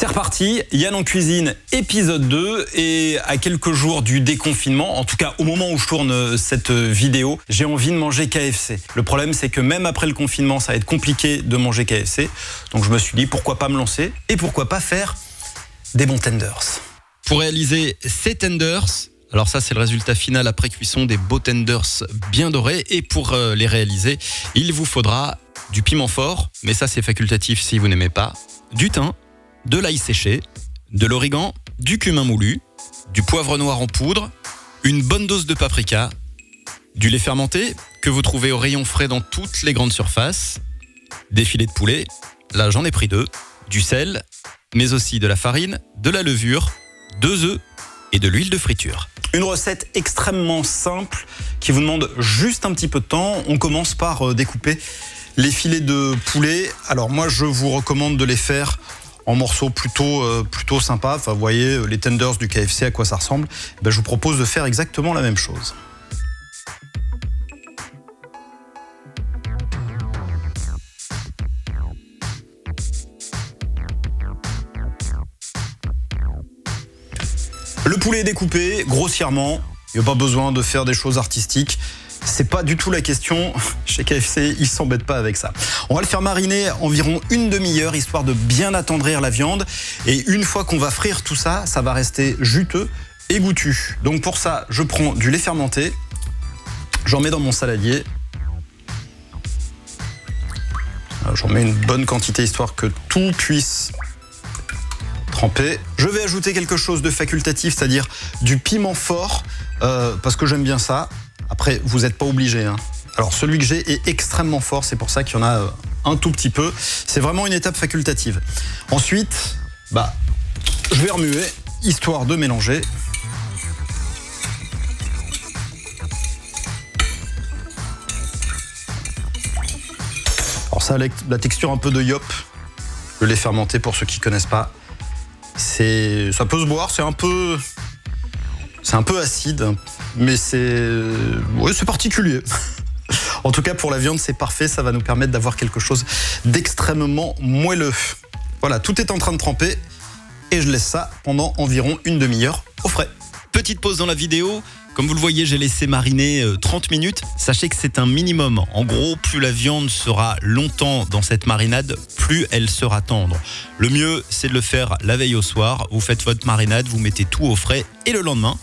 C'est reparti, Yann en cuisine, épisode 2, et à quelques jours du déconfinement, en tout cas au moment où je tourne cette vidéo, j'ai envie de manger KFC. Le problème, c'est que même après le confinement, ça va être compliqué de manger KFC, donc je me suis dit pourquoi pas me lancer, et pourquoi pas faire des bons tenders. Pour réaliser ces tenders, alors ça c'est le résultat final après cuisson des beaux tenders bien dorés, et pour les réaliser, il vous faudra du piment fort, mais ça c'est facultatif si vous n'aimez pas, du thym, de l'ail séché, de l'origan, du cumin moulu, du poivre noir en poudre, une bonne dose de paprika, du lait fermenté que vous trouvez au rayon frais dans toutes les grandes surfaces, des filets de poulet, là j'en ai pris 2, du sel, mais aussi de la farine, de la levure, 2 œufs et de l'huile de friture. Une recette extrêmement simple qui vous demande juste un petit peu de temps. On commence par découper les filets de poulet. Alors moi je vous recommande de les faire en morceaux plutôt sympas. Enfin, vous voyez les tenders du KFC, à quoi ça ressemble. Je vous propose de faire exactement la même chose. Le poulet est découpé grossièrement. Il n'y a pas besoin de faire des choses artistiques. C'est pas du tout la question. Chez KFC, ils s'embêtent pas avec ça. On va le faire mariner environ une demi-heure, histoire de bien attendrir la viande. Et une fois qu'on va frire tout ça, ça va rester juteux et goûtu. Donc pour ça, je prends du lait fermenté. J'en mets dans mon saladier. J'en mets une bonne quantité, histoire que tout puisse tremper. Je vais ajouter quelque chose de facultatif, c'est-à-dire du piment fort, parce que j'aime bien ça. Après, vous n'êtes pas obligé, hein. Alors, celui que j'ai est extrêmement fort, c'est pour ça qu'il y en a un tout petit peu. C'est vraiment une étape facultative. Ensuite, je vais remuer, histoire de mélanger. Alors ça, la texture un peu de yop, le lait fermenté pour ceux qui ne connaissent pas. Ça peut se boire, c'est un peu acide, mais c'est particulier. En tout cas, pour la viande, c'est parfait. Ça va nous permettre d'avoir quelque chose d'extrêmement moelleux. Voilà, tout est en train de tremper et je laisse ça pendant environ une demi-heure au frais. Petite pause dans la vidéo. Comme vous le voyez, j'ai laissé mariner 30 minutes. Sachez que c'est un minimum. En gros, plus la viande sera longtemps dans cette marinade, plus elle sera tendre. Le mieux, c'est de le faire la veille au soir. Vous faites votre marinade, vous mettez tout au frais et le lendemain,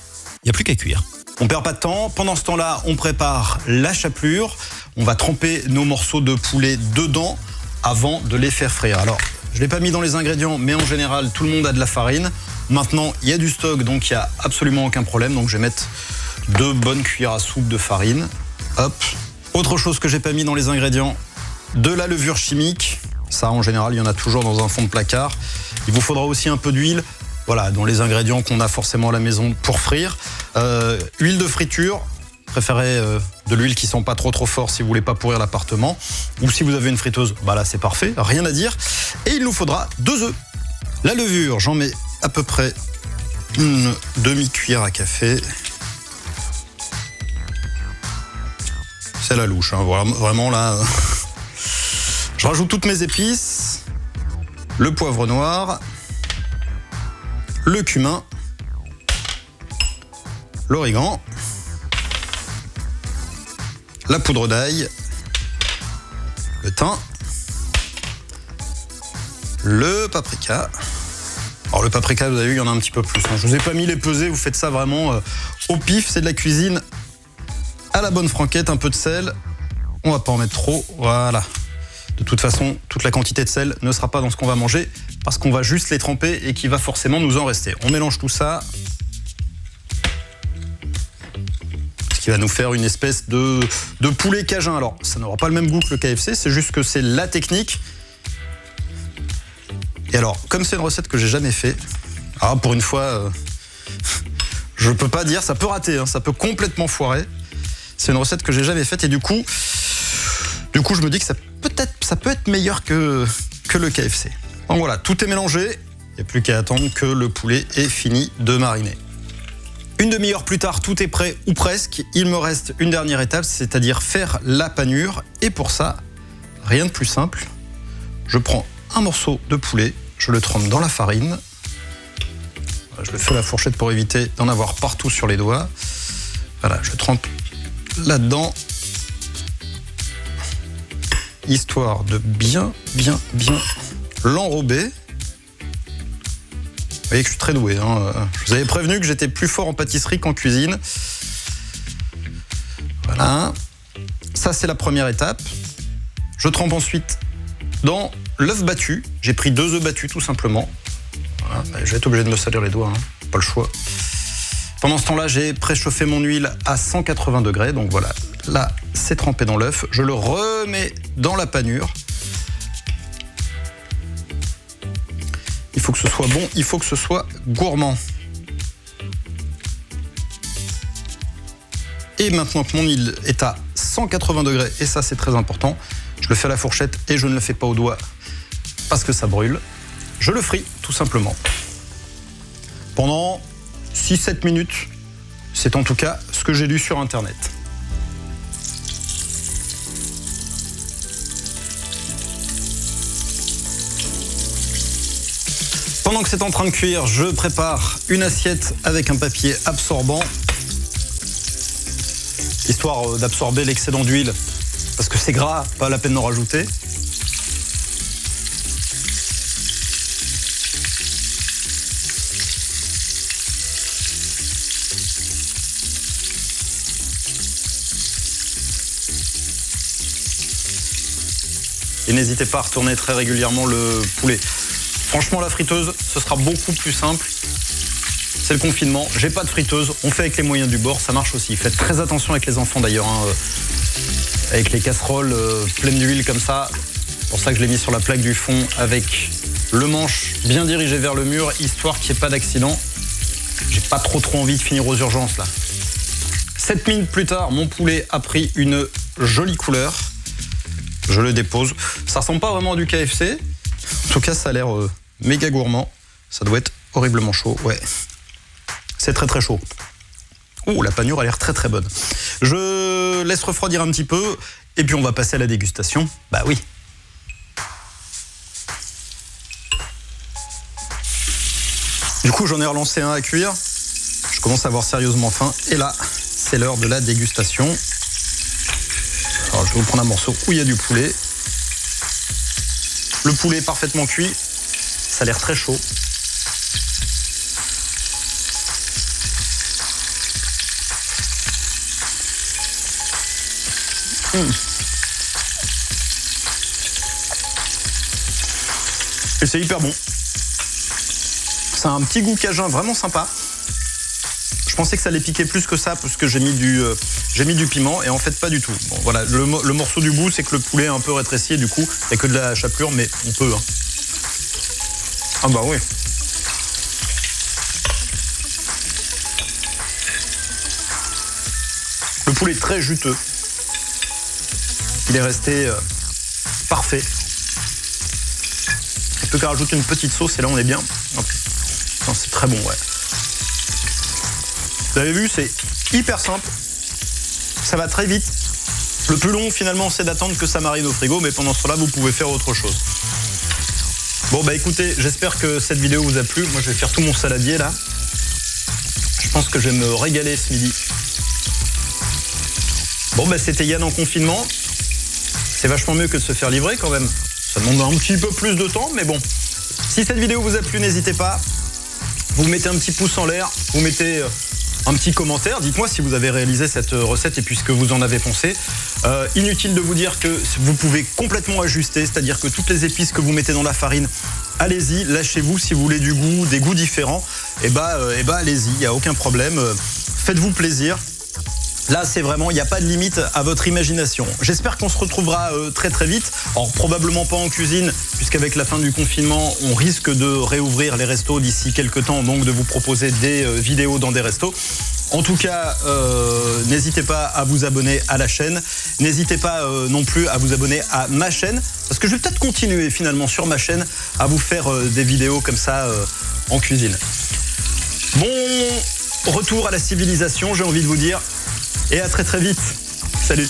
il n'y a plus qu'à cuire. On perd pas de temps. Pendant ce temps-là, on prépare la chapelure. On va tremper nos morceaux de poulet dedans avant de les faire frire. Alors, je ne l'ai pas mis dans les ingrédients, mais en général, tout le monde a de la farine. Maintenant, il y a du stock, donc il n'y a absolument aucun problème. Donc, je vais mettre 2 bonnes cuillères à soupe de farine. Hop. Autre chose que j'ai pas mis dans les ingrédients, de la levure chimique. Ça, en général, il y en a toujours dans un fond de placard. Il vous faudra aussi un peu d'huile. Voilà, dans les ingrédients qu'on a forcément à la maison pour frire. Huile de friture. Préférez de l'huile qui sent pas trop fort si vous voulez pas pourrir l'appartement. Ou si vous avez une friteuse, là c'est parfait, rien à dire. Et il nous faudra 2 œufs. La levure, j'en mets à peu près une demi-cuillère à café. C'est la louche, hein. Voilà, vraiment là. Je rajoute toutes mes épices, le poivre noir, le cumin, l'origan, la poudre d'ail, le thym, le paprika. Alors le paprika, vous avez vu, il y en a un petit peu plus, hein. Je vous ai pas mis les pesées, vous faites ça vraiment au pif, c'est de la cuisine à la bonne franquette, un peu de sel. On va pas en mettre trop, voilà. De toute façon, toute la quantité de sel ne sera pas dans ce qu'on va manger parce qu'on va juste les tremper et qu'il va forcément nous en rester. On mélange tout ça. Ce qui va nous faire une espèce de poulet cajun. Alors, ça n'aura pas le même goût que le KFC, c'est juste que c'est la technique. Et alors, comme c'est une recette que j'ai jamais fait, pour une fois, je peux pas dire, ça peut rater, hein, ça peut complètement foirer. C'est une recette que j'ai jamais faite et du coup, je me dis que ça peut être meilleur que le KFC. Donc voilà, tout est mélangé. Il n'y a plus qu'à attendre que le poulet ait fini de mariner. Une demi-heure plus tard, tout est prêt ou presque. Il me reste une dernière étape, c'est-à-dire faire la panure. Et pour ça, rien de plus simple. Je prends un morceau de poulet je le trempe dans la farine. Je le fais à la fourchette pour éviter d'en avoir partout sur les doigts. Voilà, je trempe là-dedans, histoire de bien l'enrober. Vous voyez que je suis très doué, hein. Je vous avais prévenu que j'étais plus fort en pâtisserie qu'en cuisine. Voilà. Ça, c'est la première étape. Je trempe ensuite dans l'œuf battu. J'ai pris 2 œufs battus, tout simplement. Voilà. Je vais être obligé de me salir les doigts, hein. Pas le choix. Pendant ce temps-là, j'ai préchauffé mon huile à 180 degrés. Donc voilà, là, c'est trempé dans l'œuf. Je le remets dans la panure. Il faut que ce soit bon, il faut que ce soit gourmand. Et maintenant que mon huile est à 180 degrés, et ça c'est très important, je le fais à la fourchette et je ne le fais pas au doigt parce que ça brûle. Je le fris tout simplement. Pendant 6-7 minutes, c'est en tout cas ce que j'ai lu sur internet. Pendant que c'est en train de cuire, je prépare une assiette avec un papier absorbant, histoire d'absorber l'excédent d'huile, parce que c'est gras, pas la peine d'en rajouter. Et n'hésitez pas à retourner très régulièrement le poulet. Franchement, la friteuse, ce sera beaucoup plus simple. C'est le confinement. J'ai pas de friteuse. On fait avec les moyens du bord. Ça marche aussi. Faites très attention avec les enfants d'ailleurs, hein. Avec les casseroles pleines d'huile comme ça. C'est pour ça que je l'ai mis sur la plaque du fond avec le manche bien dirigé vers le mur, histoire qu'il n'y ait pas d'accident. J'ai pas trop envie de finir aux urgences là. 7 minutes plus tard, mon poulet a pris une jolie couleur. Je le dépose. Ça ressemble pas vraiment à du KFC. En tout cas, ça a l'air méga gourmand. Ça doit être horriblement chaud. Ouais. C'est très chaud. Ouh, la panure a l'air très bonne. Je laisse refroidir un petit peu et puis on va passer à la dégustation. Bah oui. Du coup, j'en ai relancé un à cuire. Je commence à avoir sérieusement faim. Et là, c'est l'heure de la dégustation. Alors, je vais vous prendre un morceau où il y a du poulet. Le poulet est parfaitement cuit. Ça a l'air très chaud. Et c'est hyper bon. Ça a un petit goût cajun vraiment sympa. Je pensais que ça allait piquer plus que ça parce que j'ai mis du piment et en fait pas du tout. Bon, voilà, le morceau du bout, c'est que le poulet est un peu rétréci et du coup, il n'y a que de la chapelure, mais on peut. Hein. Ah bah oui. Le poulet est très juteux. Il est resté parfait. On peut qu'à rajouter une petite sauce et là on est bien. C'est très bon, ouais. Vous avez vu, c'est hyper simple. Ça va très vite. Le plus long, finalement, c'est d'attendre que ça marine au frigo, mais pendant ce temps-là, vous pouvez faire autre chose. Bon, bah écoutez, j'espère que cette vidéo vous a plu. Moi, je vais faire tout mon saladier, là. Je pense que je vais me régaler ce midi. Bon, bah c'était Yann en confinement. C'est vachement mieux que de se faire livrer, quand même. Ça demande un petit peu plus de temps, mais bon. Si cette vidéo vous a plu, n'hésitez pas. Vous mettez un petit pouce en l'air, vous mettez un petit commentaire. Dites-moi si vous avez réalisé cette recette et puis ce que vous en avez pensé. Inutile de vous dire que vous pouvez complètement ajuster, c'est-à-dire que toutes les épices que vous mettez dans la farine, allez-y, lâchez-vous si vous voulez du goût, des goûts différents. Et bah allez-y, il n'y a aucun problème. Faites-vous plaisir. Là, c'est vraiment, il n'y a pas de limite à votre imagination. J'espère qu'on se retrouvera très vite. Alors, probablement pas en cuisine, puisqu'avec la fin du confinement, on risque de réouvrir les restos d'ici quelques temps, donc de vous proposer des vidéos dans des restos. En tout cas, n'hésitez pas à vous abonner à la chaîne. N'hésitez pas non plus à vous abonner à ma chaîne, parce que je vais peut-être continuer finalement sur ma chaîne à vous faire des vidéos comme ça en cuisine. Bon retour à la civilisation, j'ai envie de vous dire. Et à très vite. Salut.